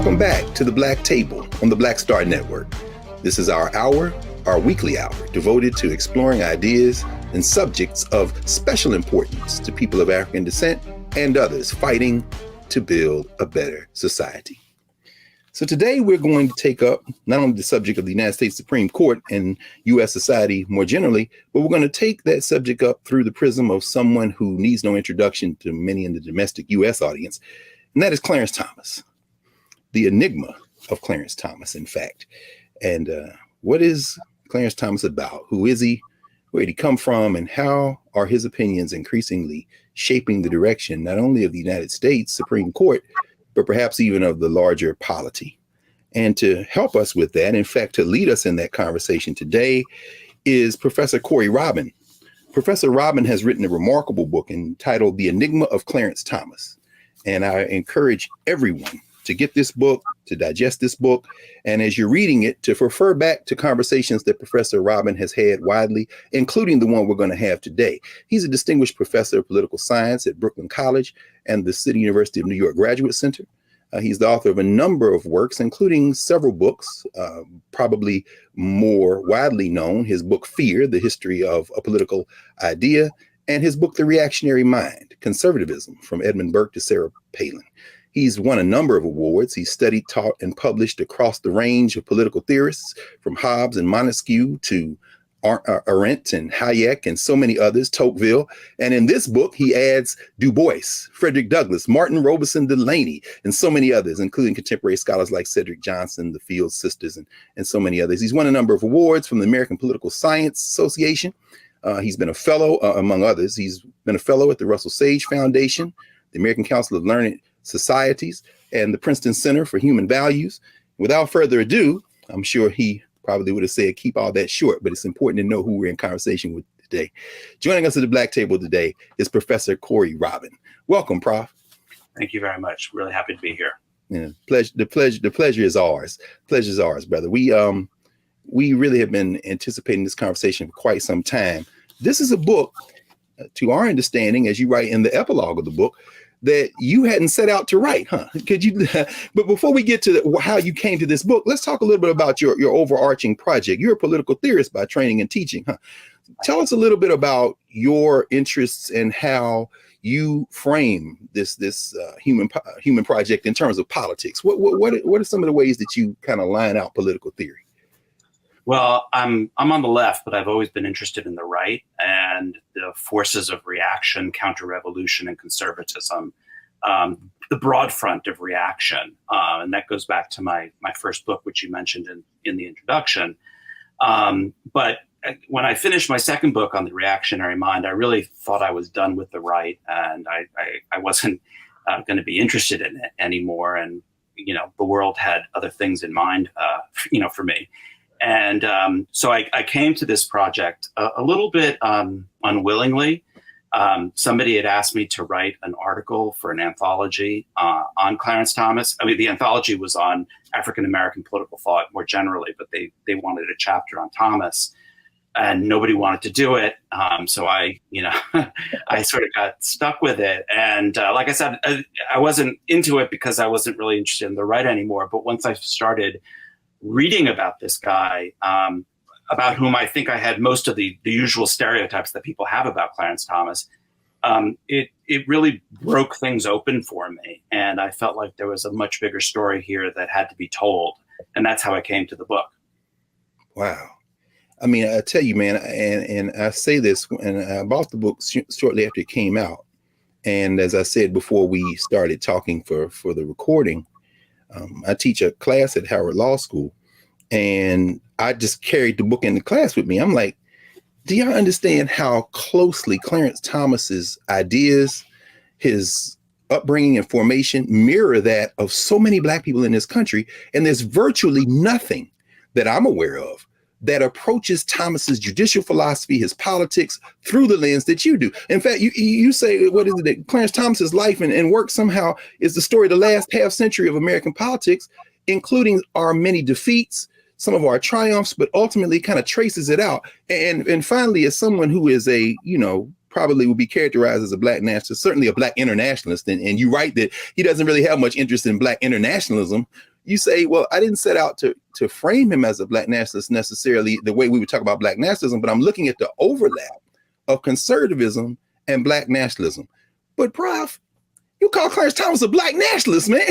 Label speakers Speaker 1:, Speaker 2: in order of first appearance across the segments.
Speaker 1: Welcome back to the Black Table on the Black Star Network. This is our weekly hour, devoted to exploring ideas and subjects of special importance to people of African descent and others fighting to build a better society. So today we're going to take up not only the subject of the United States Supreme Court and U.S. society more generally, but we're going to take that subject up through the prism of someone who needs no introduction to many in the domestic U.S. audience, and that is Clarence Thomas, the Enigma of Clarence Thomas, in fact. And what is Clarence Thomas about? Who is he? Where did he come from? And how are his opinions increasingly shaping the direction not only of the United States Supreme Court, but perhaps even of the larger polity? And to help us with that, in fact, to lead us in that conversation today, is Professor Corey Robin. Professor Robin has written a remarkable book entitled The Enigma of Clarence Thomas. And I encourage everyone to get this book, to digest this book, and as you're reading it, to refer back to conversations that Professor Robin has had widely, including the one we're going to have today. He's a distinguished professor of political science at Brooklyn College and the City University of New York Graduate Center. He's the author of a number of works, including several books, probably more widely known, his book, Fear, The History of a Political Idea, and his book, The Reactionary Mind, Conservatism, from Edmund Burke to Sarah Palin. He's won a number of awards. He's studied, taught, and published across the range of political theorists, from Hobbes and Montesquieu to Arendt and Hayek and so many others, Tocqueville. And in this book, he adds Du Bois, Frederick Douglass, Martin Robeson Delaney, and so many others, including contemporary scholars like Cedric Johnson, the Fields Sisters, and so many others. He's won a number of awards from the American Political Science Association. He's been a fellow, among others. He's been a fellow at the Russell Sage Foundation, the American Council of Learned Societies, and the Princeton Center for Human Values. Without further ado, I'm sure he probably would have said keep all that short, but it's important to know who we're in conversation with today. Joining us at the Black Table today is Professor Corey Robin. Welcome, Prof.
Speaker 2: Thank you very much. Really happy to be here.
Speaker 1: Yeah, the pleasure is ours. Pleasure is ours, brother. We really have been anticipating this conversation for quite some time. This is a book, to our understanding, as you write in the epilogue of the book, that you hadn't set out to write, huh? Could you? But before we get to how you came to this book, let's talk a little bit about your overarching project. You're a political theorist by training and teaching, huh? Tell us a little bit about your interests and how you frame this human project in terms of politics. What are some of the ways that you kind of line out political theory?
Speaker 2: Well, I'm on the left, but I've always been interested in the right and the forces of reaction, counter-revolution, and conservatism, the broad front of reaction. And that goes back to my first book, which you mentioned in the introduction. But when I finished my second book on the reactionary mind, I really thought I was done with the right, and I wasn't going to be interested in it anymore. And, the world had other things in mind, for me. And so I came to this project a little bit unwillingly. Somebody had asked me to write an article for an anthology on Clarence Thomas. I mean, the anthology was on African-American political thought more generally, but they wanted a chapter on Thomas, and nobody wanted to do it. So I I sort of got stuck with it. And like I said, I wasn't into it because I wasn't really interested in the right anymore. But once I started reading about this guy, about whom I think I had most of the usual stereotypes that people have about Clarence Thomas, it really broke things open for me. And I felt like there was a much bigger story here that had to be told. And that's how I came to the book.
Speaker 1: Wow. I mean, I tell you, man, and I say this, and I bought the book shortly after it came out. And as I said before we started talking for the recording, I teach a class at Howard Law School, and I just carried the book in the class with me. I'm like, do y'all understand how closely Clarence Thomas's ideas, his upbringing and formation mirror that of so many Black people in this country? And there's virtually nothing that I'm aware of that approaches Thomas's judicial philosophy, his politics, through the lens that you do. In fact, you say, what is it, that Clarence Thomas's life and work somehow is the story of the last half century of American politics, including our many defeats, some of our triumphs, but ultimately kind of traces it out. And finally, as someone who is probably would be characterized as a Black nationalist, certainly a Black internationalist, and you write that he doesn't really have much interest in Black internationalism, you say, well, I didn't set out to frame him as a Black nationalist necessarily the way we would talk about Black nationalism, but I'm looking at the overlap of conservatism and Black nationalism. But Prof, you call Clarence Thomas a Black nationalist, man.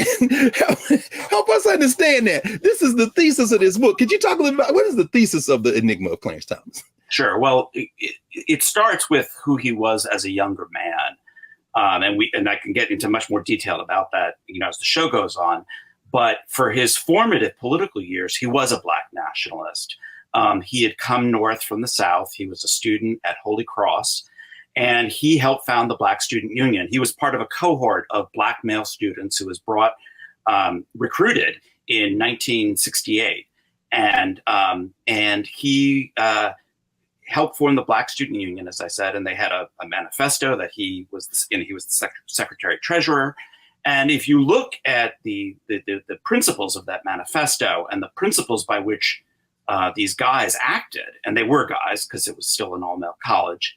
Speaker 1: Help us understand that. This is the thesis of this book. Could you talk a little about what is the thesis of the Enigma of Clarence Thomas?
Speaker 2: Sure. Well, it starts with who he was as a younger man. And I can get into much more detail about that, as the show goes on. But for his formative political years, he was a Black nationalist. He had come north from the South. He was a student at Holy Cross, and he helped found the Black Student Union. He was part of a cohort of Black male students who was recruited in 1968. And he helped form the Black Student Union, as I said, and they had a manifesto that he was the secretary treasurer. And if you look at the principles of that manifesto and the principles by which these guys acted, and they were guys because it was still an all-male college,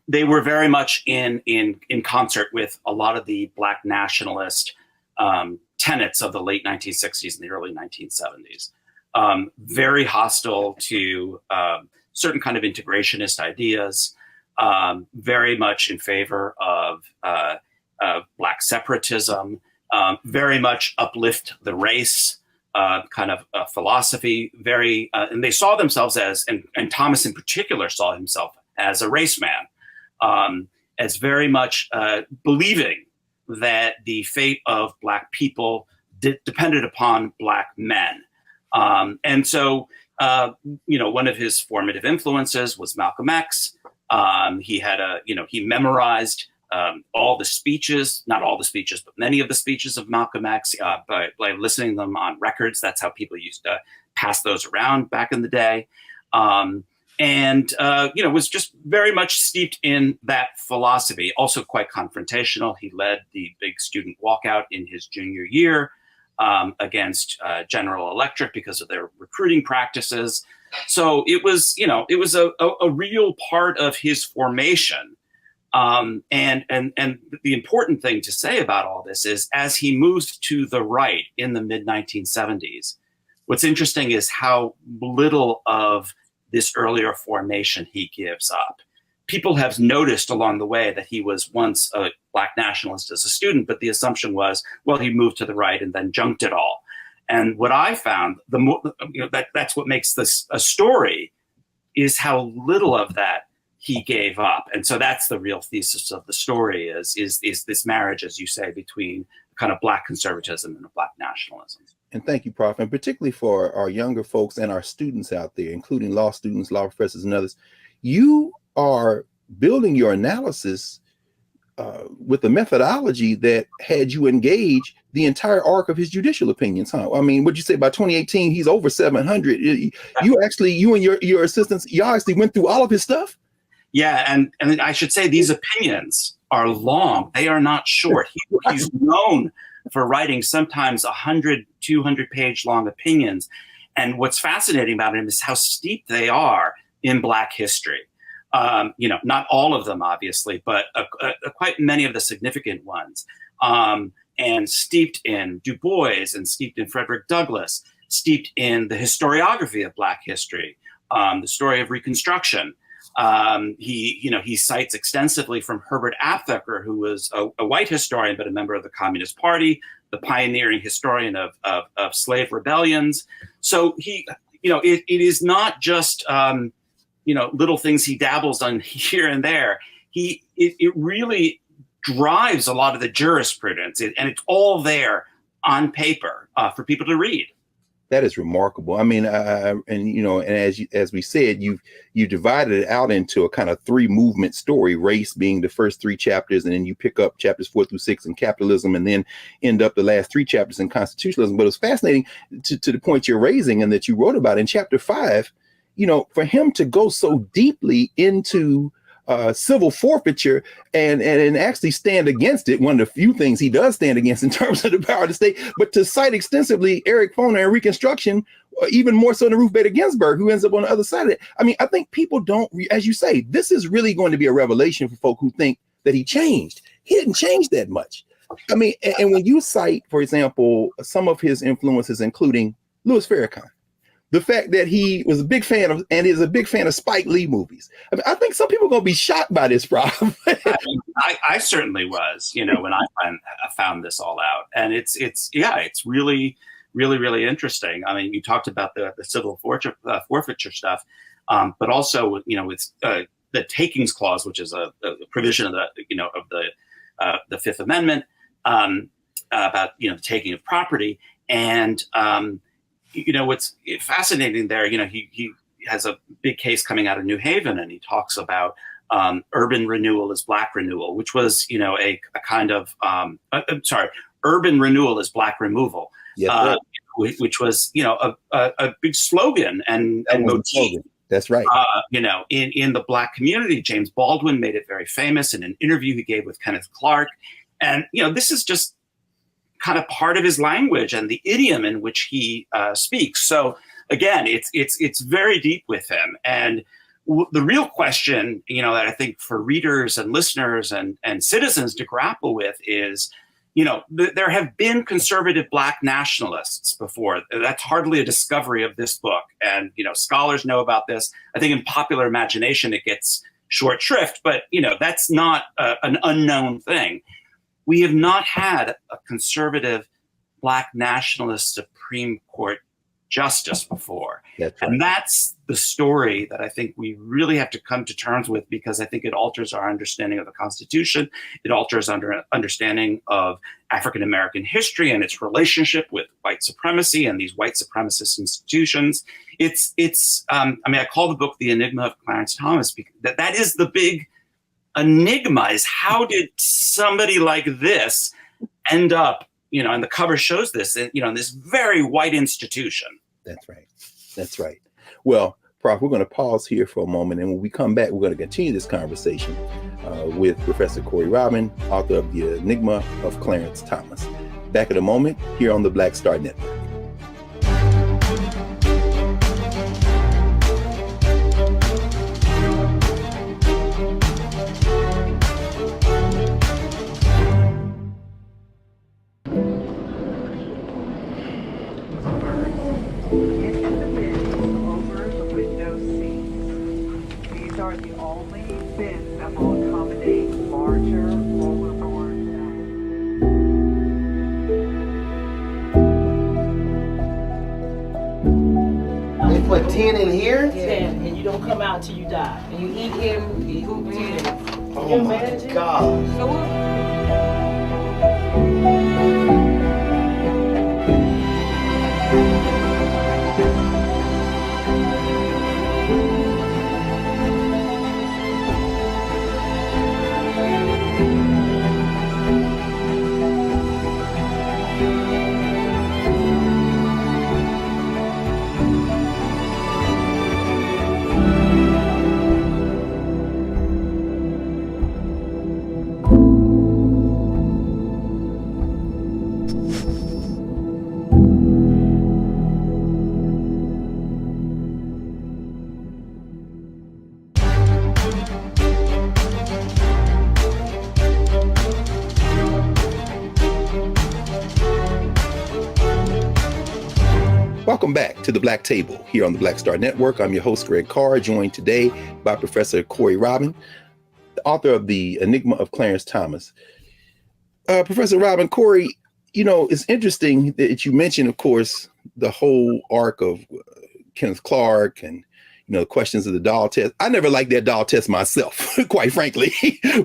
Speaker 2: they were very much in concert with a lot of the Black nationalist tenets of the late 1960s and the early 1970s. Very hostile to certain kind of integrationist ideas, very much in favor of Black separatism, very much uplift the race kind of philosophy, and they saw themselves as, and Thomas in particular saw himself as a race man, as very much believing that the fate of Black people depended upon Black men. And so, one of his formative influences was Malcolm X. He had he memorized all the speeches, not all the speeches, but many of the speeches of Malcolm X by listening to them on records. That's how people used to pass those around back in the day. Was just very much steeped in that philosophy, also quite confrontational. He led the big student walkout in his junior year against General Electric because of their recruiting practices. So it was a real part of his formation. And the important thing to say about all this is, as he moves to the right in the mid 1970s, what's interesting is how little of this earlier formation he gives up. People have noticed along the way that he was once a Black nationalist as a student, but the assumption was, well, he moved to the right and then junked it all. And what I found, that's what makes this a story, is how little of that he gave up. And so that's the real thesis of the story is this marriage, as you say, between kind of Black conservatism and Black nationalism.
Speaker 1: And thank you, Prof. And particularly for our younger folks and our students out there, including law students, law professors, and others, you are building your analysis with a methodology that had you engage the entire arc of his judicial opinions, huh? I mean, what'd you say, by 2018, he's over 700. You and your assistants, y'all actually went through all of his stuff?
Speaker 2: Yeah, and I should say these opinions are long. They are not short. He's known for writing sometimes 100, 200-page long opinions. And what's fascinating about him is how steep they are in Black history. Not all of them, obviously, but quite many of the significant ones. And steeped in Du Bois and steeped in Frederick Douglass, steeped in the historiography of Black history, the story of Reconstruction. He cites extensively from Herbert Aptheker, who was a white historian, but a member of the Communist Party, the pioneering historian of slave rebellions. So it is not just, little things he dabbles on here and there. It really drives a lot of the jurisprudence, and it's all there on paper for people to read.
Speaker 1: That is remarkable. I mean, as we said, you divided it out into a kind of 3-movement story, race being the first 3 chapters, and then you pick up chapters 4 through 6 in capitalism, and then end up the last 3 chapters in constitutionalism. But it's fascinating to the point you're raising and that you wrote about in chapter 5, for him to go so deeply into civil forfeiture and actually stand against it. One of the few things he does stand against in terms of the power of the state, but to cite extensively Eric Foner and Reconstruction, even more so than Ruth Bader Ginsburg, who ends up on the other side of it. I mean, I think people don't, as you say, this is really going to be a revelation for folk who think that he changed. He didn't change that much. I mean, and when you cite, for example, some of his influences, including Louis Farrakhan, the fact that he was a big fan of and is a big fan of Spike Lee movies. I mean, I think some people are going to be shocked by this, problem.
Speaker 2: I certainly was, when I found this all out, and it's really, really, really interesting. I mean, you talked about the civil forfeiture stuff, but also, it's the takings clause, which is a provision of the Fifth Amendment about the taking of property, and what's fascinating there, he has a big case coming out of New Haven, and he talks about urban renewal is black renewal, which was, a kind of, urban renewal is black removal, right. Which was, a big slogan and motif.
Speaker 1: That's right.
Speaker 2: In the black community, James Baldwin made it very famous in an interview he gave with Kenneth Clark. And, this is just kind of part of his language and the idiom in which he speaks. So again, it's very deep with him. And the real question, that I think for readers and listeners and citizens to grapple with is, there have been conservative black nationalists before. That's hardly a discovery of this book. And, scholars know about this. I think in popular imagination, it gets short shrift, but, that's not an unknown thing. We have not had a conservative black nationalist Supreme Court justice before.
Speaker 1: That's right.
Speaker 2: And that's the story that I think we really have to come to terms with, because I think it alters our understanding of the Constitution. It alters our understanding of African-American history and its relationship with white supremacy and these white supremacist institutions. I call the book The Enigma of Clarence Thomas, because that is the big enigma, is how did somebody like this end up, and the cover shows this, in this very white institution.
Speaker 1: That's right. That's right. Well, Prof, we're going to pause here for a moment, and when we come back, we're going to continue this conversation with Professor Corey Robin, author of The Enigma of Clarence Thomas. Back in a moment here on the Black Star Network.
Speaker 3: Put 10 in here?
Speaker 4: 10, and you don't come out till you die. And you eat him, you eat 10.
Speaker 3: Oh my God.
Speaker 4: So
Speaker 1: Welcome back to the Black Table here on the Black Star Network. I'm your host, Greg Carr, joined today by Professor Corey Robin, the author of The Enigma of Clarence Thomas. Professor Robin, Corey, it's interesting that you mentioned, of course, the whole arc of Kenneth Clark and, the questions of the doll test. I never liked that doll test myself, quite frankly,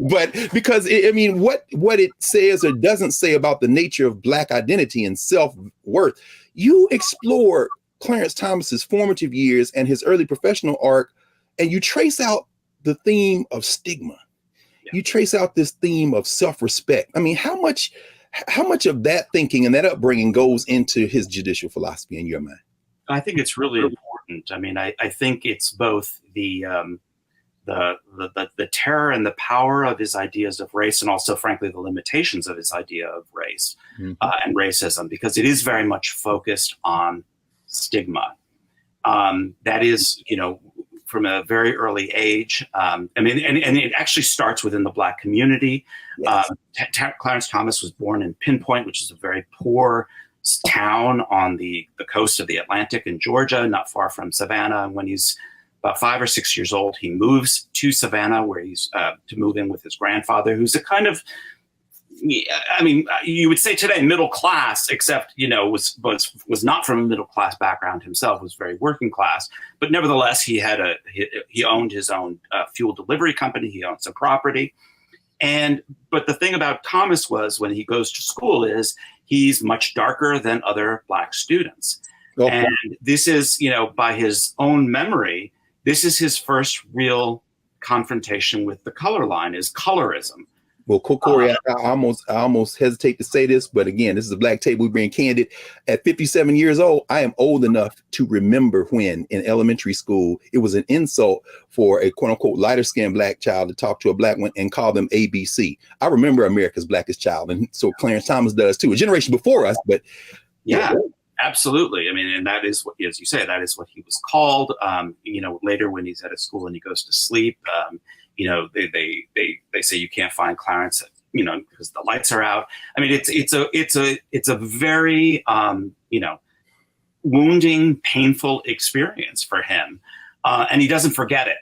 Speaker 1: but because, what it says or doesn't say about the nature of Black identity and self-worth. You explore Clarence Thomas's formative years and his early professional arc, and you trace out the theme of stigma. Yeah. You trace out this theme of self-respect. I mean, how much of that thinking and that upbringing goes into his judicial philosophy in your mind?
Speaker 2: I think it's really important. I mean, I think it's both the terror and the power of his ideas of race, and also, frankly, the limitations of his idea of race and racism, because it is very much focused on stigma. That is, from a very early age. I mean, and it actually starts within the Black community.
Speaker 1: Yes.
Speaker 2: Clarence Thomas was born in Pinpoint, which is a very poor town on the coast of the Atlantic in Georgia, not far from Savannah. And when he's about 5 or 6 years old, he moves to Savannah, where he's to move in with his grandfather, who's a kind of, I mean, you would say today middle class, except, you know, was not from a middle class background himself, was very working class. But nevertheless, he owned his own fuel delivery company. He owned some property. But the thing about Thomas was, when he goes to school, is he's much darker than other Black students. Okay. And this is, you know, by his own memory, this is his first real confrontation with the color line, is colorism.
Speaker 1: Well, Corey, I almost hesitate to say this, but again, this is a Black Table. We're being candid. At 57 years old, I am old enough to remember when in elementary school, it was an insult for a quote unquote lighter skinned Black child to talk to a Black one and call them ABC. I remember America's Blackest Child. And so Clarence Thomas does too, a generation before us, but
Speaker 2: yeah. Absolutely. I mean, and that is what, as you say, that is what he was called. You know, later when he's at a school and he goes to sleep, you know, they say you can't find Clarence, you know, because the lights are out. I mean, it's a very, you know, wounding, painful experience for him. And he doesn't forget it.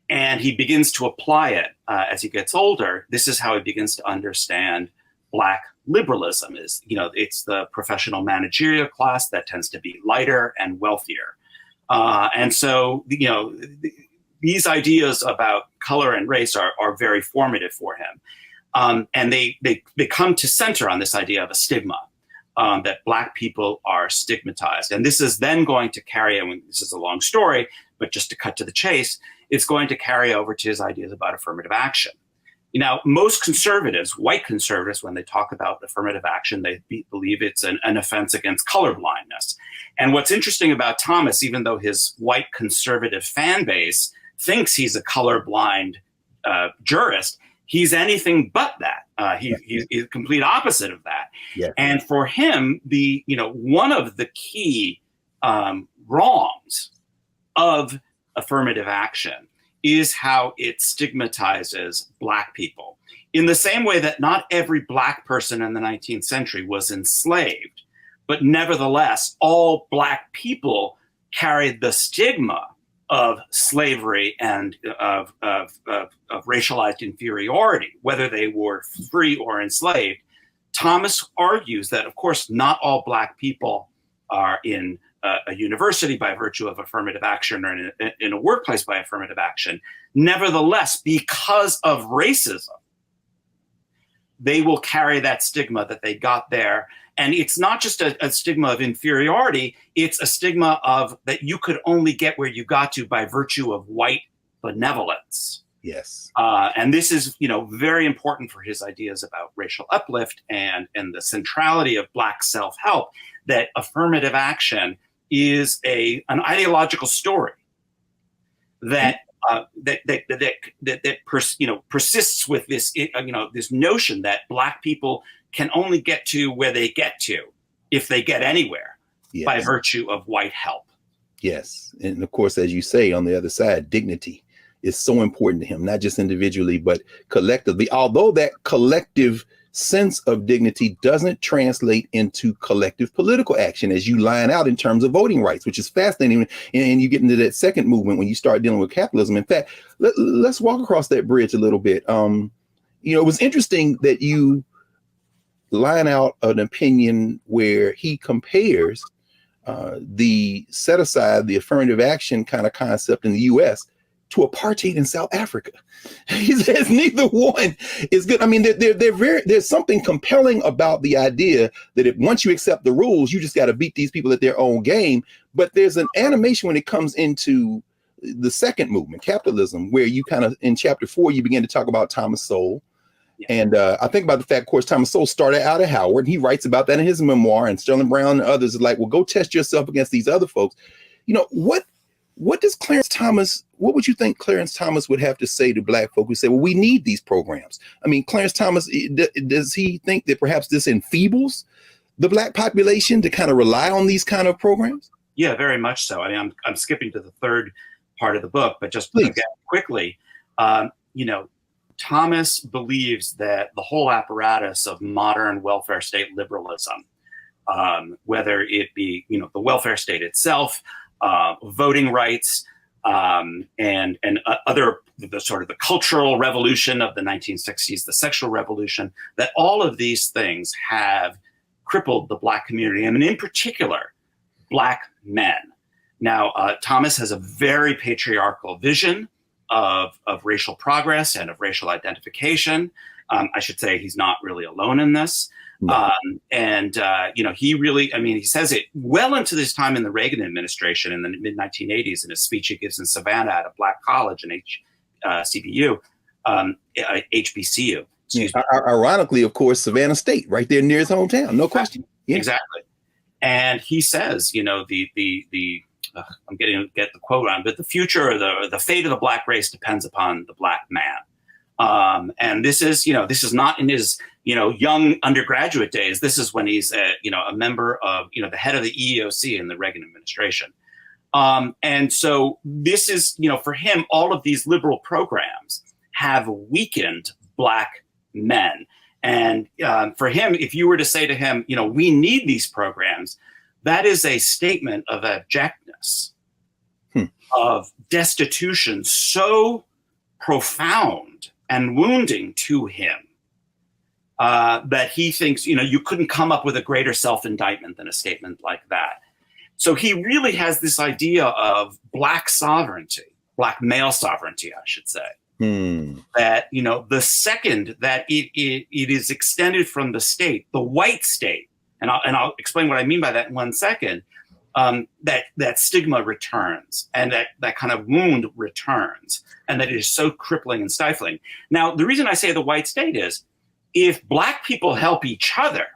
Speaker 2: And he begins to apply it as he gets older. This is how he begins to understand Black liberalism. Is, you know, it's the professional managerial class that tends to be lighter and wealthier. And so, you know, these ideas about color and race are very formative for him. And they come to center on this idea of a stigma, that Black people are stigmatized. And this is then going to carry, I mean, this is a long story, but just to cut to the chase, it's going to carry over to his ideas about affirmative action. You know, most conservatives, white conservatives, when they talk about affirmative action, they believe it's an offense against colorblindness. And what's interesting about Thomas, even though his white conservative fan base thinks he's a colorblind jurist, he's anything but that. He's the complete opposite of that. Yeah. And for him, one of the key wrongs of affirmative action is how it stigmatizes Black people. In the same way that not every Black person in the 19th century was enslaved, but nevertheless, all Black people carried the stigma of slavery and of racialized inferiority, whether they were free or enslaved. Thomas argues that, of course, not all Black people are in a university by virtue of affirmative action, or in a workplace by affirmative action. Nevertheless, because of racism, they will carry that stigma that they got there. And it's not just a stigma of inferiority, it's a stigma of that you could only get where you got to by virtue of white benevolence.
Speaker 1: Yes.
Speaker 2: And this is, very important for his ideas about racial uplift and the centrality of Black self-help, that affirmative action is an ideological story that persists with this this notion that Black people can only get to where they get to, if they get anywhere, yes, by virtue of white help.
Speaker 1: Yes, and of course, as you say, on the other side, dignity is so important to him, not just individually but collectively. Although that collective sense of dignity doesn't translate into collective political action, as you line out in terms of voting rights, which is fascinating. And you get into that second movement when you start dealing with capitalism. In fact, let's walk across that bridge a little bit. It was interesting that you line out an opinion where he compares the set aside, the affirmative action kind of concept in the U.S. to apartheid in South Africa. He says neither one is good. I mean, there's something compelling about the idea that if once you accept the rules, you just got to beat these people at their own game. But there's an animation when it comes into the second movement, capitalism, where you kind of, in chapter 4, you begin to talk about Thomas Sowell. Yeah. And I think about the fact, of course, Thomas Sowell started out at Howard, and he writes about that in his memoir, and Sterling Brown and others are like, well, go test yourself against these other folks. What does Clarence Thomas, what would you think Clarence Thomas would have to say to Black folk who say, well, we need these programs? I mean, Clarence Thomas, does he think that perhaps this enfeebles the Black population to kind of rely on these kind of programs?
Speaker 2: Yeah, very much so. I mean, I'm skipping to the third part of the book, but just
Speaker 1: Please.
Speaker 2: again, quickly, Thomas believes that the whole apparatus of modern welfare state liberalism, whether it be, the welfare state itself, voting rights, and other, the sort of the cultural revolution of the 1960s, the sexual revolution, that all of these things have crippled the Black community, and in particular, Black men. Now, Thomas has a very patriarchal vision of racial progress and of racial identification. I should say he's not really alone in this.
Speaker 1: No.
Speaker 2: He really, he says it well into this time in the Reagan administration in the mid 1980s in a speech he gives in Savannah at a Black college in HBCU.
Speaker 1: Ironically, of course, Savannah State, right there near his hometown, no question. Yeah.
Speaker 2: Exactly. And he says, I'm getting to get the quote on, but the future or the fate of the Black race depends upon the Black man. And this is not in his, young undergraduate days. This is when he's, a member of, the head of the EEOC in the Reagan administration. And so this is, for him, all of these liberal programs have weakened Black men. And for him, if you were to say to him, we need these programs, that is a statement of abjectness, of destitution so profound and wounding to him that he thinks, you couldn't come up with a greater self-indictment than a statement like that. So he really has this idea of Black sovereignty, Black male sovereignty, I should say. That, the second that it is extended from the state, the white state, and I'll explain what I mean by that in 1 second, that stigma returns and that kind of wound returns, and that it is so crippling and stifling. Now, the reason I say the white state is if Black people help each other,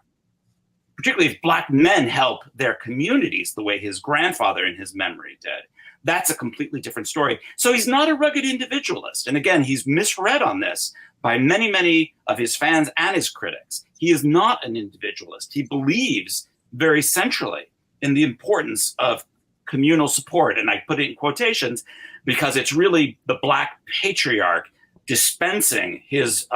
Speaker 2: particularly if Black men help their communities the way his grandfather in his memory did, that's a completely different story. So he's not a rugged individualist. And again, he's misread on this by many, many of his fans and his critics. He is not an individualist. He believes very centrally in the importance of communal support. And I put it in quotations because it's really the Black patriarch dispensing his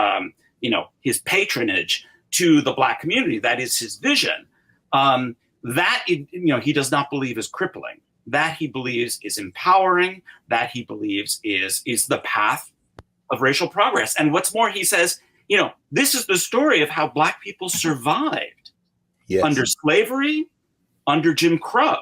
Speaker 2: patronage to the Black community. That is his vision. He does not believe is crippling. That he believes is empowering, that he believes is the path of racial progress. And what's more, he says, this is the story of how Black people survived under slavery, under Jim Crow.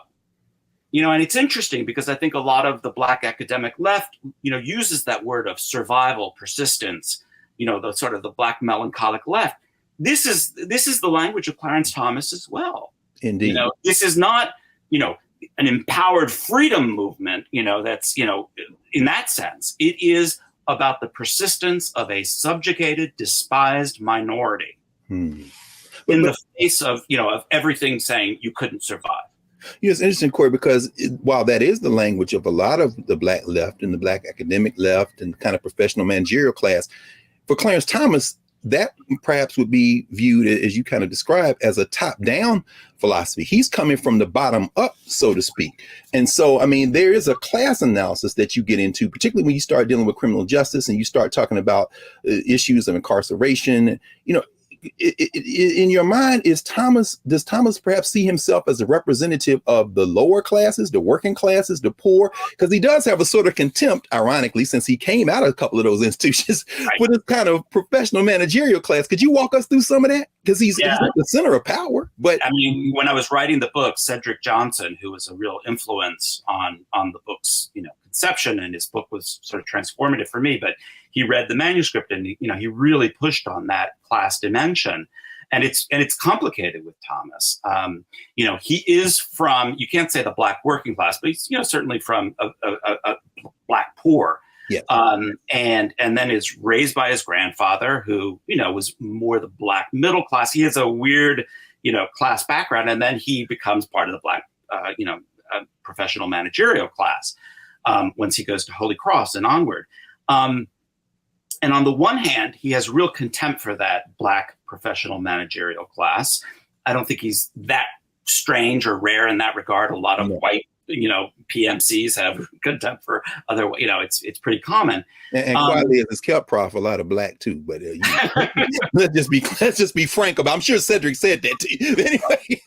Speaker 2: And it's interesting because I think a lot of the Black academic left, uses that word of survival, persistence, the sort of the Black melancholic left. This is the language of Clarence Thomas as well.
Speaker 1: Indeed.
Speaker 2: This is not, an empowered freedom movement, that's, in that sense, it is about the persistence of a subjugated, despised minority in the face of, of everything saying you couldn't survive.
Speaker 1: It's interesting, Corey, because while that is the language of a lot of the Black left and the Black academic left and kind of professional managerial class, for Clarence Thomas, that perhaps would be viewed, as you kind of described, as a top-down philosophy. He's coming from the bottom up, so to speak. And so, there is a class analysis that you get into, particularly when you start dealing with criminal justice and you start talking about issues of incarceration. In your mind, does Thomas perhaps see himself as a representative of the lower classes, the working classes, the poor? Because he does have a sort of contempt, ironically, since he came out of a couple of those institutions, for this kind of professional managerial class. Could you walk us through some of that? Because he's at the center of power. But
Speaker 2: when I was writing the book, Cedric Johnson, who was a real influence on the book's conception, and his book was sort of transformative for me, but he read the manuscript and he really pushed on that class dimension, and it's complicated with Thomas. He is from, you can't say the Black working class, but he's certainly from a Black poor.
Speaker 1: Yeah.
Speaker 2: And then is raised by his grandfather, who was more the Black middle class. He has a weird class background, and then he becomes part of the Black professional managerial class once he goes to Holy Cross and onward. And on the one hand, he has real contempt for that Black professional managerial class. I don't think he's that strange or rare in that regard. A lot of white PMCs have contempt for other, it's pretty common.
Speaker 1: And quietly has kept Prof a lot of black too, but let's just be frank about. I'm sure Cedric said that to you anyway.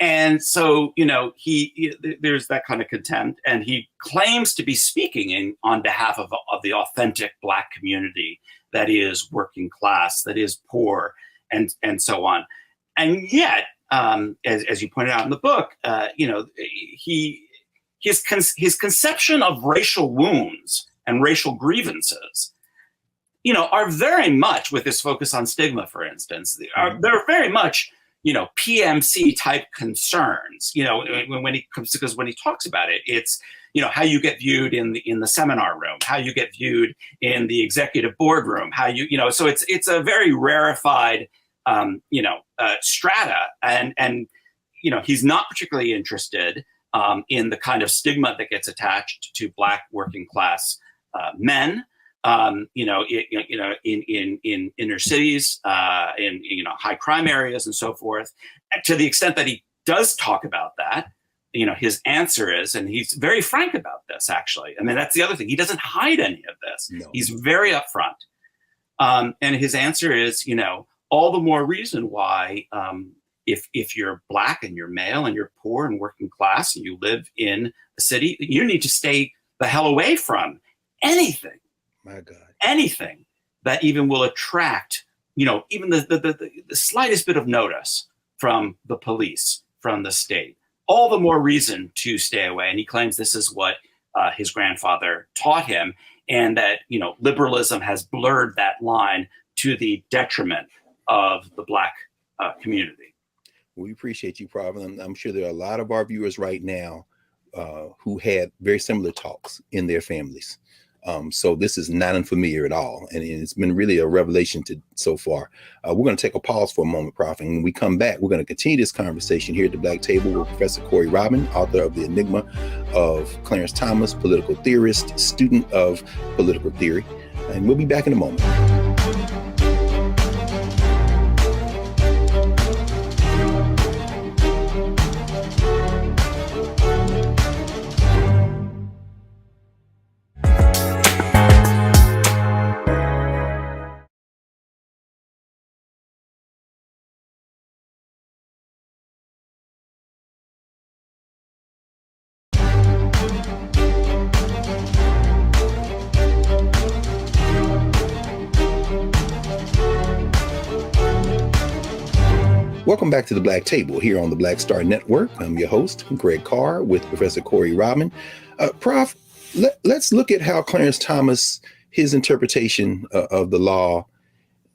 Speaker 2: And so there's that kind of contempt, and he claims to be speaking on behalf of the authentic black community that is working class, that is poor, and so on. And yet, as you pointed out in the book, his conception of racial wounds and racial grievances, are very much, with this focus on stigma, for instance, they're very much, PMC type concerns. Because when he talks about it, it's how you get viewed in the seminar room, how you get viewed in the executive boardroom, how so it's a very rarefied strata, and he's not particularly interested in the kind of stigma that gets attached to black working class men, in inner cities, in high crime areas and so forth. And to the extent that he does talk about that, his answer is, and he's very frank about this, actually. I mean, that's the other thing. He doesn't hide any of this. No. He's very upfront. And his answer is, all the more reason why, if you're black and you're male and you're poor and working class and you live in a city, you need to stay the hell away from anything.
Speaker 1: My God.
Speaker 2: Anything that even will attract, even the slightest bit of notice from the police, from the state. All the more reason to stay away. And he claims this is what his grandfather taught him, and that, liberalism has blurred that line to the detriment of the black community.
Speaker 1: We appreciate you, Prof. I'm sure there are a lot of our viewers right now who had very similar talks in their families. So this is not unfamiliar at all. And it's been really a revelation so far. We're going to take a pause for a moment, Prof. And when we come back, we're going to continue this conversation here at the Black Table with Professor Corey Robin, author of The Enigma of Clarence Thomas, political theorist, student of political theory. And we'll be back in a moment. Welcome back to the Black Table here on the Black Star Network. I'm your host, Greg Carr, with Professor Corey Robin. Prof, let's look at how Clarence Thomas, his interpretation of the law,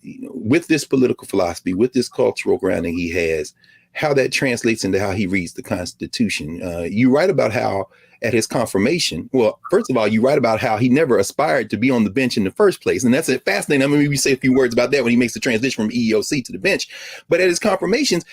Speaker 1: with this political philosophy, with this cultural grounding he has, how that translates into how he reads the Constitution. You write about how at his confirmation, well, first of all, you write about how he never aspired to be on the bench in the first place. And that's fascinating. I'm going to maybe say a few words about that when he makes the transition from EEOC to the bench. But at his confirmations,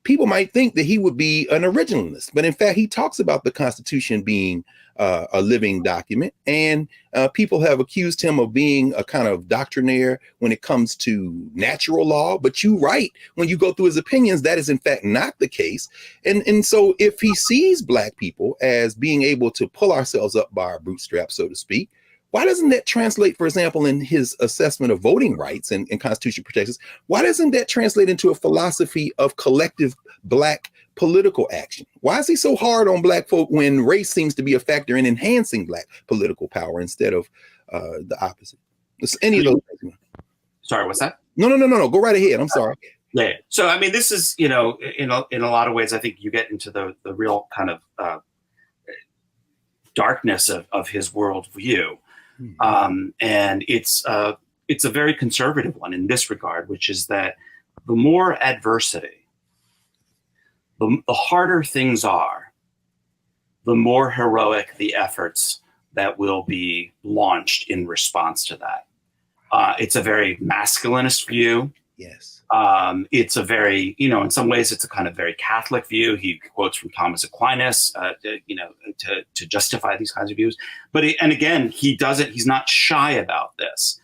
Speaker 1: people might think that he would be an originalist. But in fact, he talks about the Constitution being a living document. And people have accused him of being a kind of doctrinaire when it comes to natural law. But you write, when you go through his opinions, that is in fact not the case. And so if he sees Black people as being able to pull ourselves up by our bootstraps, so to speak, why doesn't that translate, for example, in his assessment of voting rights and constitutional protections? Why doesn't that translate into a philosophy of collective Black political action? Why is he so hard on Black folk when race seems to be a factor in enhancing Black political power instead of the opposite? Any of those things?
Speaker 2: Sorry, what's that?
Speaker 1: No. Go right ahead. I'm sorry.
Speaker 2: Yeah. So, I mean, this is, in a lot of ways, I think you get into the real kind of darkness of his worldview. And it's a very conservative one in this regard, which is that the more adversity, the harder things are, the more heroic the efforts that will be launched in response to that. It's a very masculinist view.
Speaker 1: Yes.
Speaker 2: It's a very, in some ways, it's a kind of very Catholic view. He quotes from Thomas Aquinas, to justify these kinds of views. But again, he's not shy about this.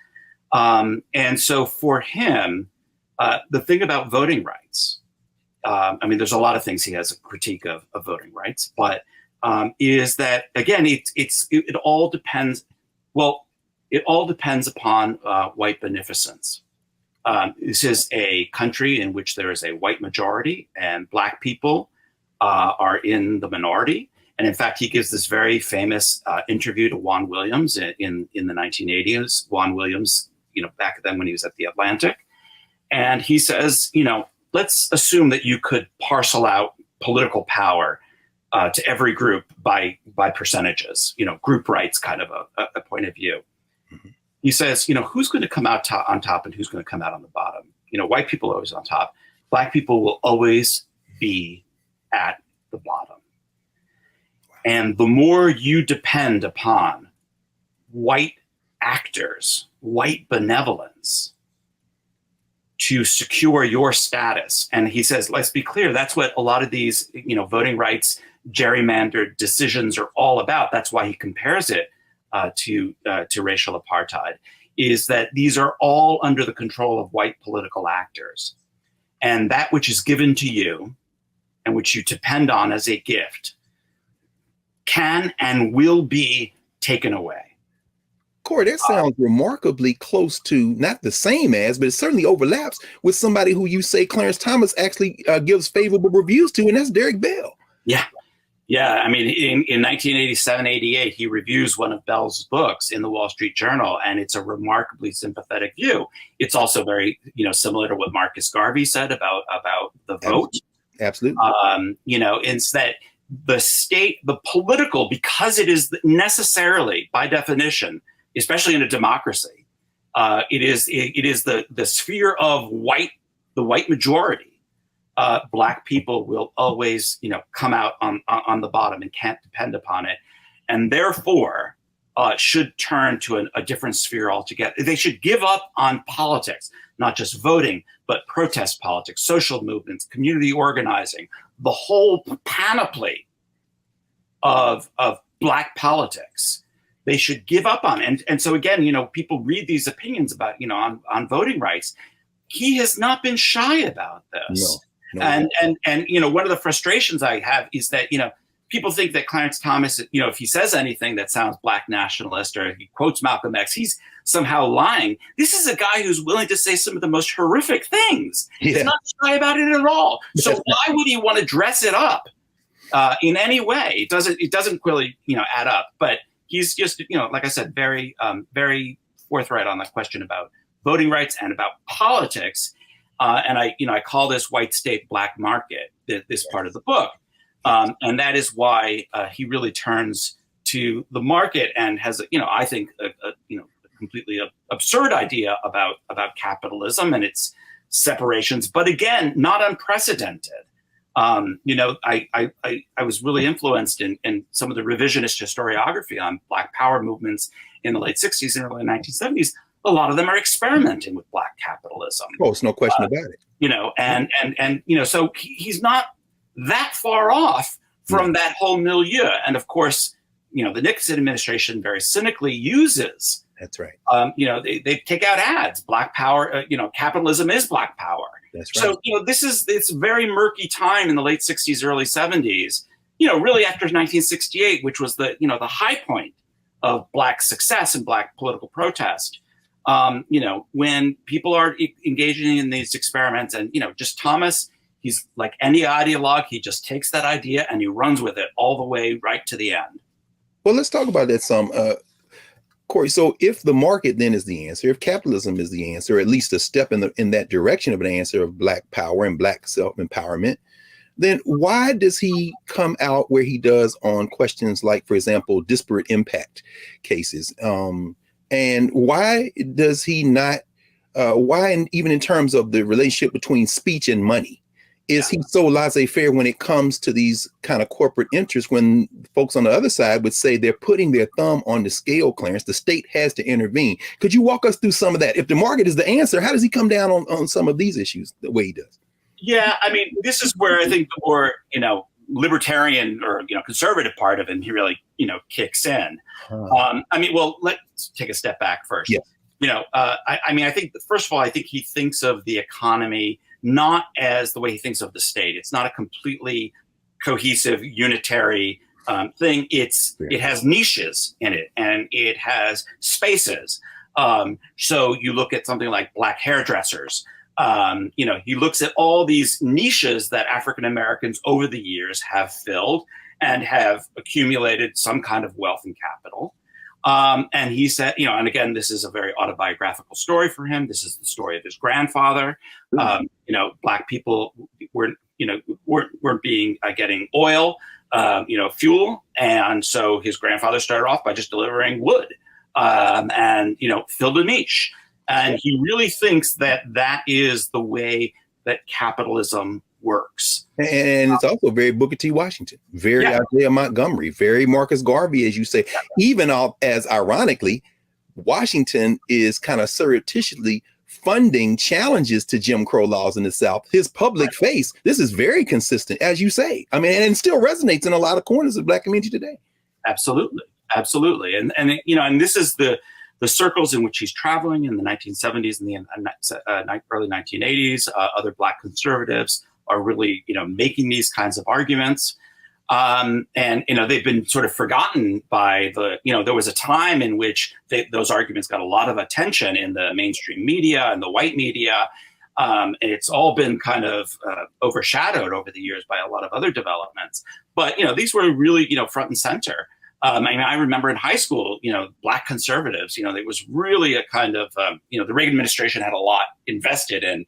Speaker 2: And so for him, the thing about voting rights I mean, there's a lot of things he has a critique of voting rights, but is that, again, it all depends. Well, it all depends upon white beneficence. This is a country in which there is a white majority and black people are in the minority. And in fact, he gives this very famous interview to Juan Williams in the 1980s. Juan Williams, back then when he was at the Atlantic. And he says, let's assume that you could parcel out political power to every group by percentages, group rights kind of a point of view. Mm-hmm. He says, who's going to come out on top and who's going to come out on the bottom? White people are always on top. Black people will always be at the bottom. And the more you depend upon white actors, white benevolence to secure your status. And he says, let's be clear, that's what a lot of these, voting rights, gerrymandered decisions are all about. That's why he compares it to racial apartheid, is that these are all under the control of white political actors. And that which is given to you and which you depend on as a gift can and will be taken away.
Speaker 1: Corey, that sounds remarkably close to, not the same as, but it certainly overlaps with somebody who you say Clarence Thomas actually gives favorable reviews to, and that's Derek Bell.
Speaker 2: Yeah. Yeah. I mean, in 1987, 88, he reviews one of Bell's books in the Wall Street Journal, and it's a remarkably sympathetic view. It's also very, similar to what Marcus Garvey said about the vote.
Speaker 1: Absolutely.
Speaker 2: It's that the state, the political, because it is necessarily, by definition, especially in a democracy, it is the sphere of the white majority. Black people will always, come out on the bottom and can't depend upon it, and therefore should turn to a different sphere altogether. They should give up on politics, not just voting, but protest politics, social movements, community organizing, the whole panoply of Black politics. They should give up on. And so again, people read these opinions about, on voting rights. He has not been shy about this. No. And one of the frustrations I have is that, people think that Clarence Thomas, if he says anything that sounds Black nationalist or he quotes Malcolm X, he's somehow lying. This is a guy who's willing to say some of the most horrific things. Yeah. He's not shy about it at all. So why would he want to dress it up in any way? It doesn't really, add up. But he's just, like I said, very, very forthright on the question about voting rights and about politics. And I call this white state black market, this part of the book. And that is why he really turns to the market and has, I think, a completely absurd idea about capitalism and its separations. But again, not unprecedented. I was really influenced in some of the revisionist historiography on Black Power movements in the late 60s and early 1970s. A lot of them are experimenting with Black capitalism.
Speaker 1: Oh, it's no question about it.
Speaker 2: So he's not that far off from that whole milieu. And of course, the Nixon administration very cynically uses.
Speaker 1: That's right.
Speaker 2: They take out ads. Black power. Capitalism is Black power.
Speaker 1: That's right.
Speaker 2: So it's a very murky time in the late 60s, early 70s. Really after 1968, which was the high point of Black success and Black political protest. When people are engaging in these experiments and, just Thomas, he's like any ideologue, he just takes that idea and he runs with it all the way right to the end.
Speaker 1: Well, let's talk about that some, Corey. So if the market then is the answer, if capitalism is the answer, at least a step in that direction of an answer of Black power and Black self-empowerment, then why does he come out where he does on questions like, for example, disparate impact cases? And why does he not, even in terms of the relationship between speech and money, is he so laissez-faire when it comes to these kind of corporate interests, when folks on the other side would say they're putting their thumb on the scale, Clarence, the state has to intervene. Could you walk us through some of that? If the market is the answer, how does he come down on some of these issues the way he does?
Speaker 2: Yeah, I mean, this is where I think the more, libertarian or, conservative part of him, he really, kicks in. Let's take a step back first.
Speaker 1: Yeah.
Speaker 2: I think, first of all, I think he thinks of the economy not as the way he thinks of the state. It's not a completely cohesive, unitary thing. It has niches in it, and it has spaces. So you look at something like black hairdressers. He looks at all these niches that African Americans over the years have filled and have accumulated some kind of wealth and capital. And he said, and again, this is a very autobiographical story for him. This is the story of his grandfather. Black people weren't getting oil, fuel. And so his grandfather started off by just delivering wood, and filled a niche. And he really thinks that that is the way that capitalism works.
Speaker 1: And it's also very Booker T. Washington, very Isaiah Montgomery, very Marcus Garvey, as you say. Even as ironically, Washington is kind of surreptitiously funding challenges to Jim Crow laws in the South. His public face, this is very consistent, as you say. I mean, and still resonates in a lot of corners of the Black community today.
Speaker 2: Absolutely. And this is the circles in which he's traveling in the 1970s and the early 1980s. Other Black conservatives are really, making these kinds of arguments. And they've been sort of forgotten by there was a time in which those arguments got a lot of attention in the mainstream media and the white media. And it's all been kind of overshadowed over the years by a lot of other developments. But, these were really, front and center. I remember in high school, Black conservatives, it was really a kind of, the Reagan administration had a lot invested in,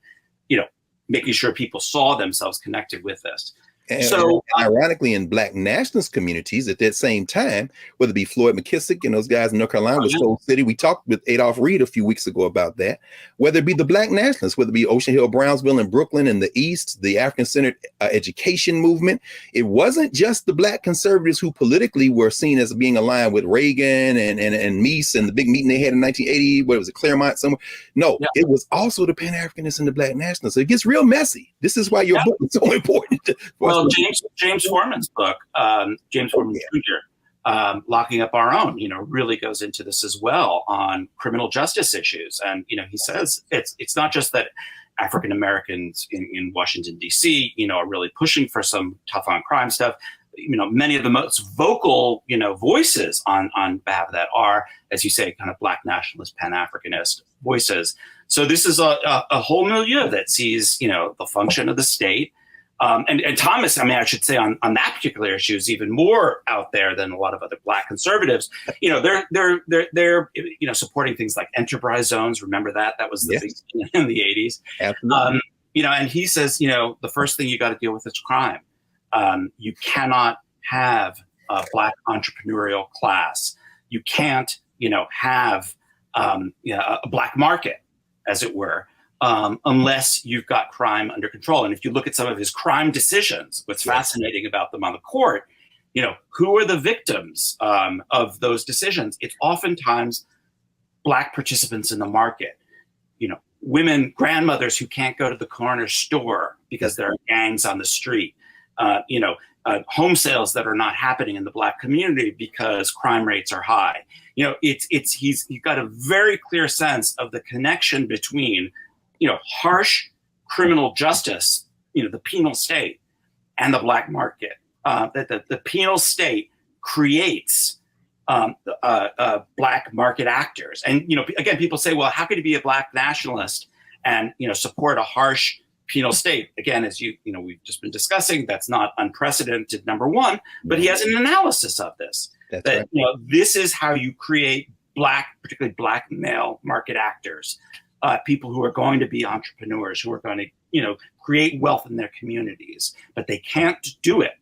Speaker 2: making sure people saw themselves connected with this.
Speaker 1: And ironically, in Black nationalist communities at that same time, whether it be Floyd McKissick and those guys in North Carolina with Soul City, we talked with Adolph Reed a few weeks ago about that, whether it be the Black nationalists, whether it be Ocean Hill, Brownsville, and Brooklyn in the East, the African-centered education movement, it wasn't just the Black conservatives who politically were seen as being aligned with Reagan and Meese and the big meeting they had in 1980, where it was a Claremont somewhere. No, it was also the Pan-Africanists and the Black nationalists. So it gets real messy. This is why your book is so important.
Speaker 2: James Foreman's book, James Foreman Jr., Locking Up Our Own, really goes into this as well on criminal justice issues. And, he says it's not just that African Americans in Washington, D.C., are really pushing for some tough on crime stuff. Many of the most vocal, voices on behalf of that are, as you say, kind of Black nationalist, Pan-Africanist voices. So this is a whole milieu that sees, the function of the state. And Thomas, I should say on that particular issue is even more out there than a lot of other Black conservatives. They're supporting things like enterprise zones. Remember that was the big in the 80s.
Speaker 1: Absolutely.
Speaker 2: And he says, the first thing you got to deal with is crime. You cannot have a Black entrepreneurial class. You can't, have a Black market, as it were. Unless you've got crime under control. And if you look at some of his crime decisions, what's fascinating about them on the court, who are the victims of those decisions? It's oftentimes Black participants in the market, women, grandmothers who can't go to the corner store because there are gangs on the street, home sales that are not happening in the Black community because crime rates are high. He's got a very clear sense of the connection between harsh criminal justice, the penal state, and the Black market. That the penal state creates Black market actors. And, again, people say, well, how could you be a Black nationalist and, support a harsh penal state? Again, as we've just been discussing, that's not unprecedented, number one, but he has an analysis of this. That's right. This is how you create particularly Black male market actors. People who are going to be entrepreneurs, who are going to, create wealth in their communities, but they can't do it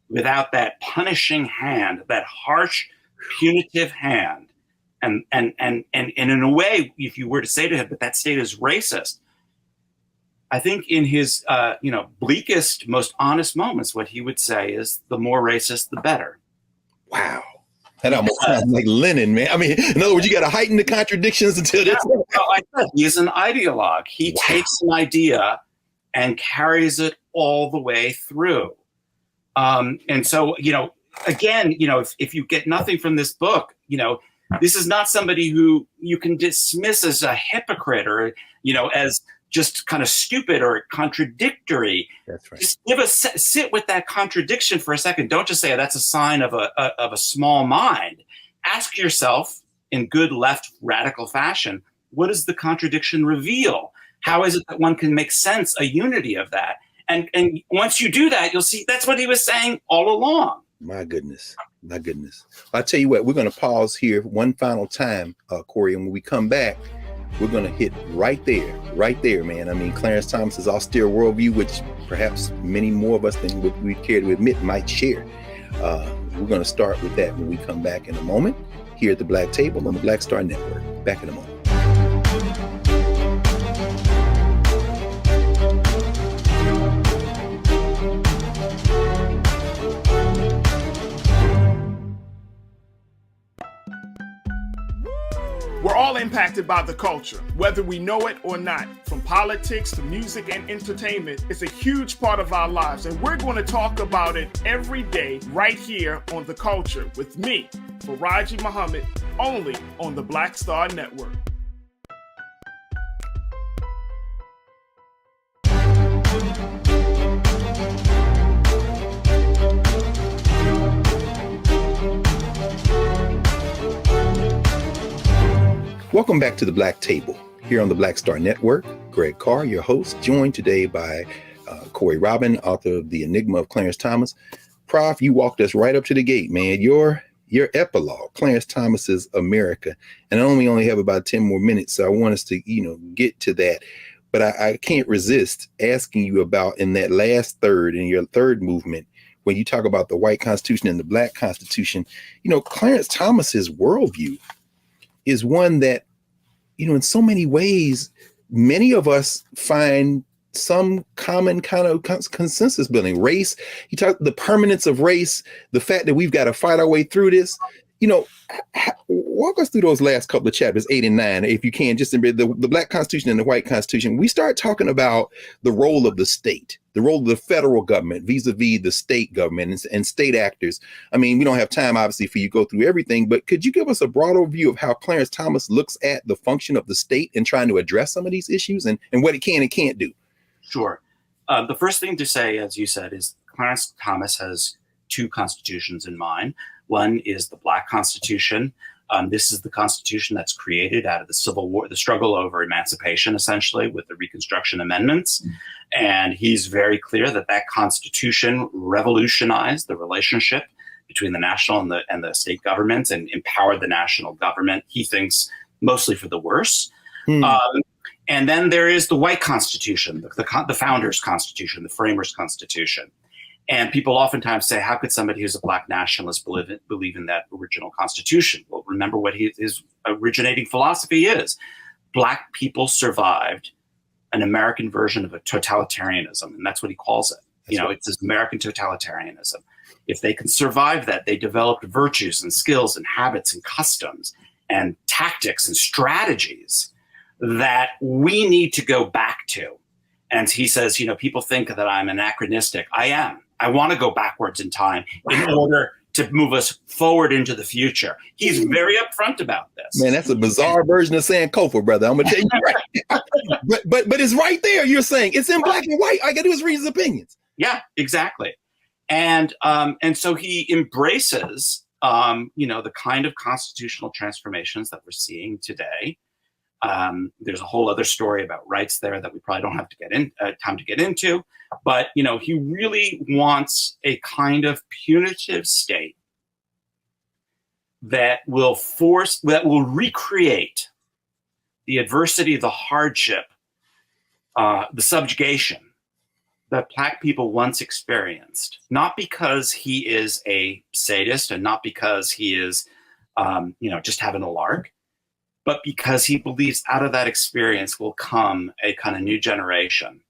Speaker 2: without that punishing hand, that harsh, punitive hand. And in a way, if you were to say to him, but that state is racist, I think in his, bleakest, most honest moments, what he would say is the more racist, the better.
Speaker 1: Wow. That almost sounds like Lenin, man. In other words, you got to heighten the contradictions until this.
Speaker 2: I said, he's an ideologue. He takes an idea and carries it all the way through. And so, again, if you get nothing from this book, this is not somebody who you can dismiss as a hypocrite or, as just kind of stupid or contradictory.
Speaker 1: That's right.
Speaker 2: Just sit with that contradiction for a second. Don't just say, oh, that's a sign of a small mind. Ask yourself in good left radical fashion, what does the contradiction reveal? How is it that one can make sense, a unity of that? And once you do that, you'll see that's what he was saying all along.
Speaker 1: My goodness. My goodness. Well, I tell you what, we're going to pause here one final time, Corey. And when we come back, we're going to hit right there, man. I mean, Clarence Thomas's austere worldview, which perhaps many more of us than what we care to admit might share. We're going to start with that when we come back in a moment here at the Black Table on the Black Star Network. Back in a moment.
Speaker 5: We're all impacted by the culture, whether we know it or not. From politics to music and entertainment, it's a huge part of our lives, and we're going to talk about it every day right here on The Culture with me, Faraji Muhammad, only on the Black Star Network.
Speaker 1: Welcome back to the Black Table here on the Black Star Network. Greg Carr, your host, joined today by Corey Robin, author of The Enigma of Clarence Thomas. Prof, you walked us right up to the gate, man. Your epilogue, Clarence Thomas's America. And I only have about 10 more minutes, so I want us to, get to that. But I can't resist asking you about in that last third, in your third movement, when you talk about the white Constitution and the Black Constitution, Clarence Thomas's worldview is one that, in so many ways, many of us find some common kind of consensus building. Race, you talk the permanence of race, the fact that we've got to fight our way through this. Walk us through those last couple of chapters, 8 and 9, if you can, just in the Black Constitution and the White Constitution. We start talking about the role of the state, the role of the federal government vis-a-vis the state government and state actors. I mean, we don't have time, obviously, for you to go through everything, but could you give us a broader view of how Clarence Thomas looks at the function of the state and trying to address some of these issues and what it can and can't do?
Speaker 2: Sure. The first thing to say, as you said, is Clarence Thomas has two constitutions in mind. One is the Black Constitution. This is the Constitution that's created out of the Civil War, the struggle over emancipation, essentially, with the Reconstruction Amendments. And he's very clear that that Constitution revolutionized the relationship between the national and the state governments and empowered the national government, he thinks, mostly for the worse. And then there is the White Constitution, the Founders' Constitution, the Framers' Constitution. And people oftentimes say, how could somebody who's a Black nationalist believe in that original Constitution? Well, remember what his originating philosophy is. Black people survived an American version of a totalitarianism, and that's what he calls it. It's this American totalitarianism. If they can survive that, they developed virtues and skills and habits and customs and tactics and strategies that we need to go back to. And he says, people think that I'm anachronistic. I am. I want to go backwards in time in order to move us forward into the future. He's very upfront about this.
Speaker 1: Man, that's a bizarre version of saying Kofor, brother. I'm gonna tell you right. but it's right there. You're saying it's in black and white. All I gotta do is read his opinions.
Speaker 2: Yeah, exactly. And so he embraces the kind of constitutional transformations that we're seeing today. There's a whole other story about rights there that we probably don't have to get in time to get into, but he really wants a kind of punitive state that will recreate the adversity, the hardship, the subjugation that Black people once experienced, not because he is a sadist and not because he is just having a lark, but because he believes out of that experience will come a kind of new generation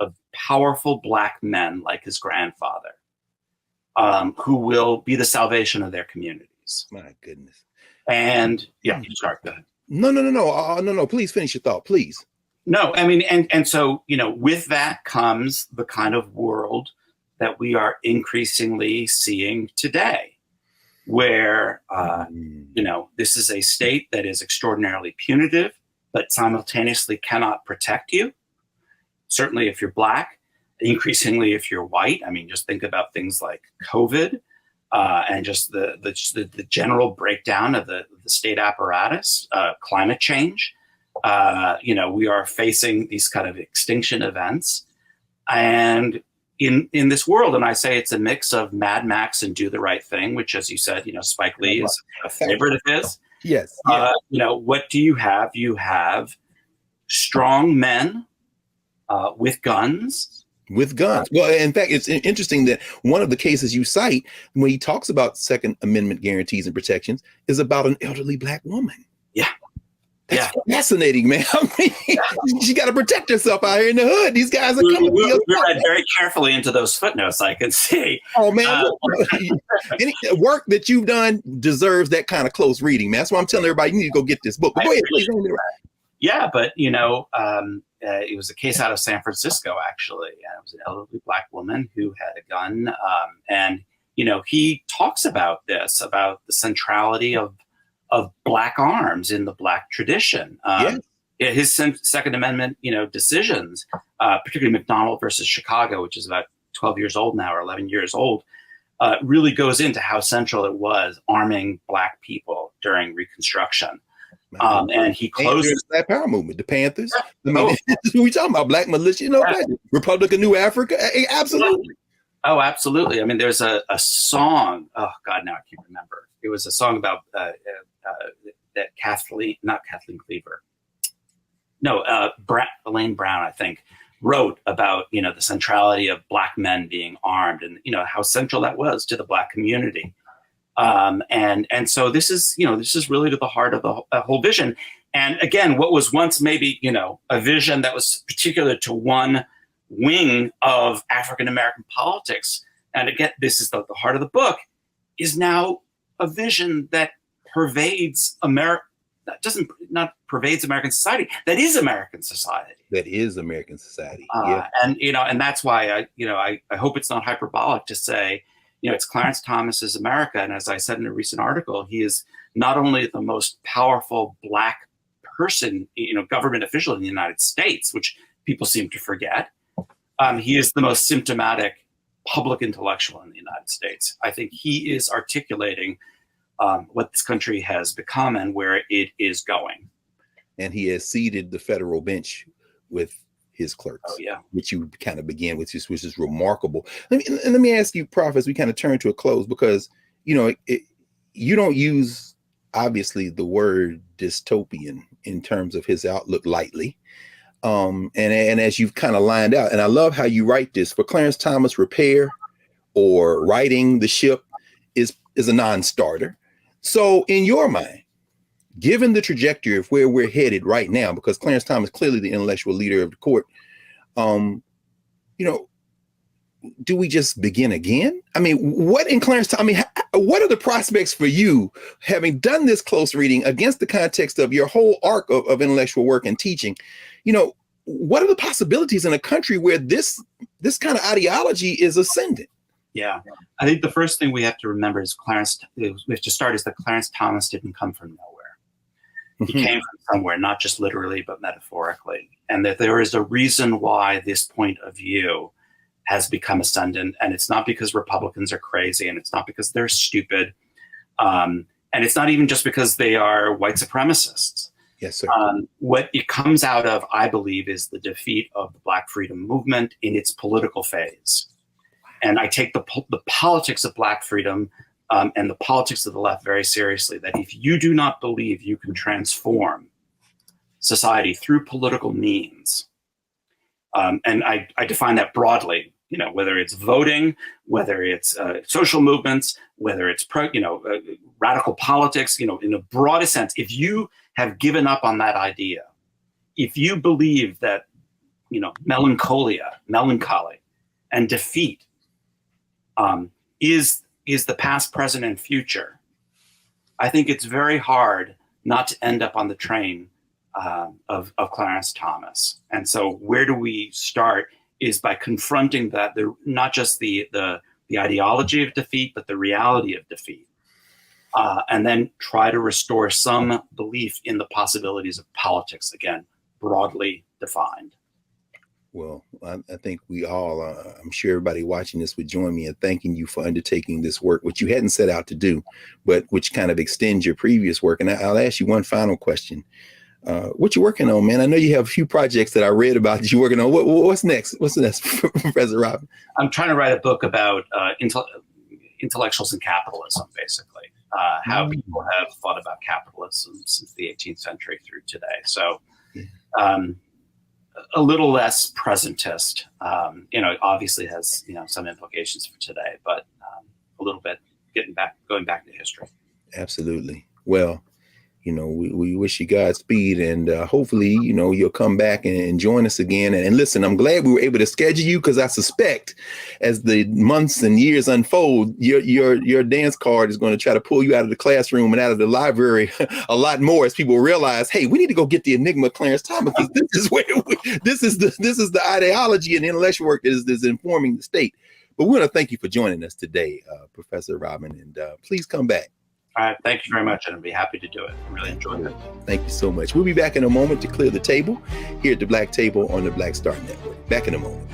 Speaker 2: of powerful Black men like his grandfather, who will be the salvation of their communities.
Speaker 1: My goodness.
Speaker 2: And yeah, you start. Go ahead.
Speaker 1: No. Please finish your thought, please.
Speaker 2: No, I mean, and so, with that comes the kind of world that we are increasingly seeing today, where, this is a state that is extraordinarily punitive, but simultaneously cannot protect you. certainly if you're Black, increasingly if you're white. I mean, just think about things like COVID and just the general breakdown of the state apparatus, climate change. We are facing these kind of extinction events. And in this world, and I say it's a mix of Mad Max and Do the Right Thing, which, as you said, Spike Lee is a favorite of his.
Speaker 1: Yes.
Speaker 2: What do you have? You have strong men with guns.
Speaker 1: With guns. Well, in fact, it's interesting that one of the cases you cite when he talks about Second Amendment guarantees and protections is about an elderly Black woman.
Speaker 2: Yeah.
Speaker 1: That's fascinating, man. I mean, she got to protect herself out here in the hood. These guys are coming.
Speaker 2: We read very carefully into those footnotes, I can see.
Speaker 1: Oh, man. Any work that you've done deserves that kind of close reading, man. That's why I'm telling everybody, you need to go get this book. But go ahead, please.
Speaker 2: Yeah, but, it was a case out of San Francisco, actually. And it was an elderly Black woman who had a gun. And he talks about this, about the centrality of Black arms in the Black tradition. His Second Amendment, decisions, particularly McDonald versus Chicago, which is about 12 years old now or 11 years old, really goes into how central it was arming Black people during Reconstruction. And he closes
Speaker 1: that power movement, the Panthers. I mean, we talking about Black militia, Republic of New Africa. Absolutely.
Speaker 2: Oh, absolutely. I mean, there's a song. Oh God, now I can't remember. It was a song about that not Kathleen Cleaver. No, Elaine Brown, I think, wrote about the centrality of Black men being armed and how central that was to the Black community. And so this is really to the heart of the whole vision. And again, what was once maybe, a vision that was particular to one wing of African-American politics. And again, this is the heart of the book, is now a vision that pervades America. Not pervades American society. That is American society.
Speaker 1: That is American society.
Speaker 2: And that's why I hope it's not hyperbolic to say, it's Clarence Thomas's America. And as I said in a recent article, he is not only the most powerful Black person, government official in the United States, which people seem to forget. He is the most symptomatic public intellectual in the United States. I think he is articulating what this country has become and where it is going.
Speaker 1: And he has seated the federal bench with his clerks, which you kind of began with, which is remarkable. Let me ask you, Prof, as we kind of turn to a close, because, you don't use, obviously, the word dystopian in terms of his outlook lightly. And as you've kind of lined out, and I love how you write this, for Clarence Thomas, repair or righting the ship is a non-starter. So in your mind, given the trajectory of where we're headed right now, because Clarence Thomas is clearly the intellectual leader of the court, do we just begin again? I mean, what are the prospects for you, having done this close reading against the context of your whole arc of intellectual work and teaching? What are the possibilities in a country where this kind of ideology is ascendant?
Speaker 2: Yeah, I think the first thing we have to remember is that Clarence Thomas didn't come from nowhere. He came from somewhere, not just literally, but metaphorically. And that there is a reason why this point of view has become ascendant. And it's not because Republicans are crazy, and it's not because they're stupid. And it's not even just because they are white supremacists.
Speaker 1: Yes, sir.
Speaker 2: What it comes out of, I believe, is the defeat of the Black freedom movement in its political phase. And I take the politics of Black freedom and the politics of the left very seriously, that if you do not believe you can transform society through political means, and I define that broadly, whether it's voting, whether it's social movements, whether it's radical politics, in the broadest sense, if you have given up on that idea, if you believe that, melancholy and defeat is the past, present, and future, I think it's very hard not to end up on the train of Clarence Thomas. And so where do we start is by confronting that, not just the ideology of defeat, but the reality of defeat. And then try to restore some belief in the possibilities of politics, again, broadly defined.
Speaker 1: Well, I think we all, I'm sure everybody watching this would join me in thanking you for undertaking this work, which you hadn't set out to do, but which kind of extends your previous work. And I'll ask you one final question. What you working on, man? I know you have a few projects that I read about that you're working on. What's next? What's next, Professor Robin?
Speaker 2: I'm trying to write a book about intellectuals and capitalism, basically, how people have thought about capitalism since the 18th century through today. So a little less presentist, obviously has, some implications for today, but a little bit going back to history.
Speaker 1: Absolutely. Well, we wish you Godspeed, and hopefully, you'll come back and join us again. And listen, I'm glad we were able to schedule you, because I suspect as the months and years unfold, your dance card is going to try to pull you out of the classroom and out of the library a lot more, as people realize, hey, we need to go get the Enigma of Clarence Thomas, because this is the ideology and intellectual work that is informing the state. But we want to thank you for joining us today, Professor Robin, and please come back.
Speaker 2: All right. Thank you very much. And I'd be happy to do it. I really enjoyed it.
Speaker 1: Thank you so much. We'll be back in a moment to clear the table here at the Black Table on the Black Star Network. Back in a moment.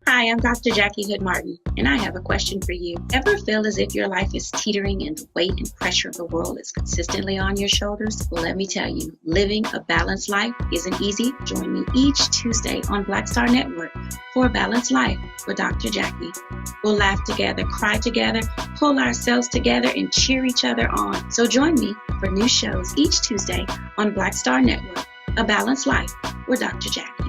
Speaker 6: Hi, I'm Dr. Jackie Hood Martin, and I have a question for you. Ever feel as if your life is teetering and the weight and pressure of the world is consistently on your shoulders? Well, let me tell you, living a balanced life isn't easy. Join me each Tuesday on Black Star Network for A Balanced Life with Dr. Jackie. We'll laugh together, cry together, pull ourselves together, and cheer each other on. So join me for new shows each Tuesday on Black Star Network, A Balanced Life with Dr. Jackie.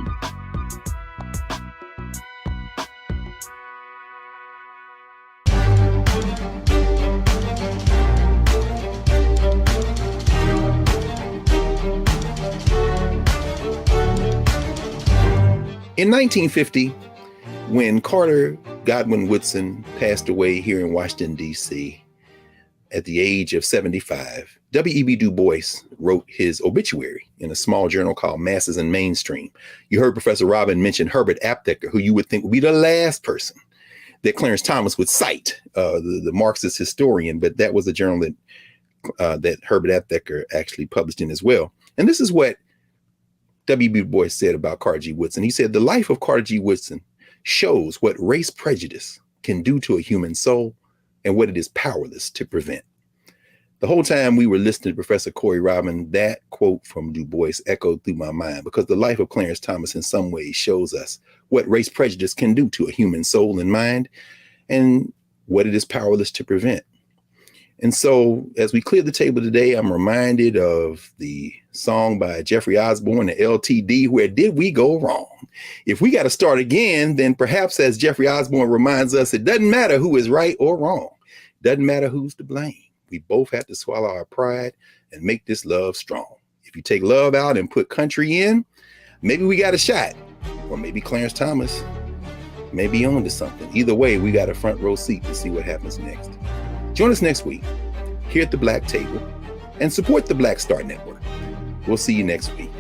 Speaker 1: In 1950, when Carter Godwin Woodson passed away here in Washington, D.C., at the age of 75, W.E.B. Du Bois wrote his obituary in a small journal called Masses and Mainstream. You heard Professor Robin mention Herbert Aptheker, who you would think would be the last person that Clarence Thomas would cite, the Marxist historian, but that was a journal that Herbert Aptheker actually published in as well. And this is what W.B. Du Bois said about Carter G. Woodson. He said, the life of Carter G. Woodson shows what race prejudice can do to a human soul and what it is powerless to prevent. The whole time we were listening to Professor Corey Robin, that quote from Du Bois echoed through my mind, because the life of Clarence Thomas in some ways shows us what race prejudice can do to a human soul and mind and what it is powerless to prevent. And so as we clear the table today, I'm reminded of the song by Jeffrey Osborne, the LTD, Where Did We Go Wrong? If we got to start again, then perhaps, as Jeffrey Osborne reminds us, it doesn't matter who is right or wrong. Doesn't matter who's to blame. We both have to swallow our pride and make this love strong. If you take love out and put country in, maybe we got a shot. Or maybe Clarence Thomas may be on to something. Either way, we got a front row seat to see what happens next. Join us next week here at the Black Table and support the Black Star Network. We'll see you next week.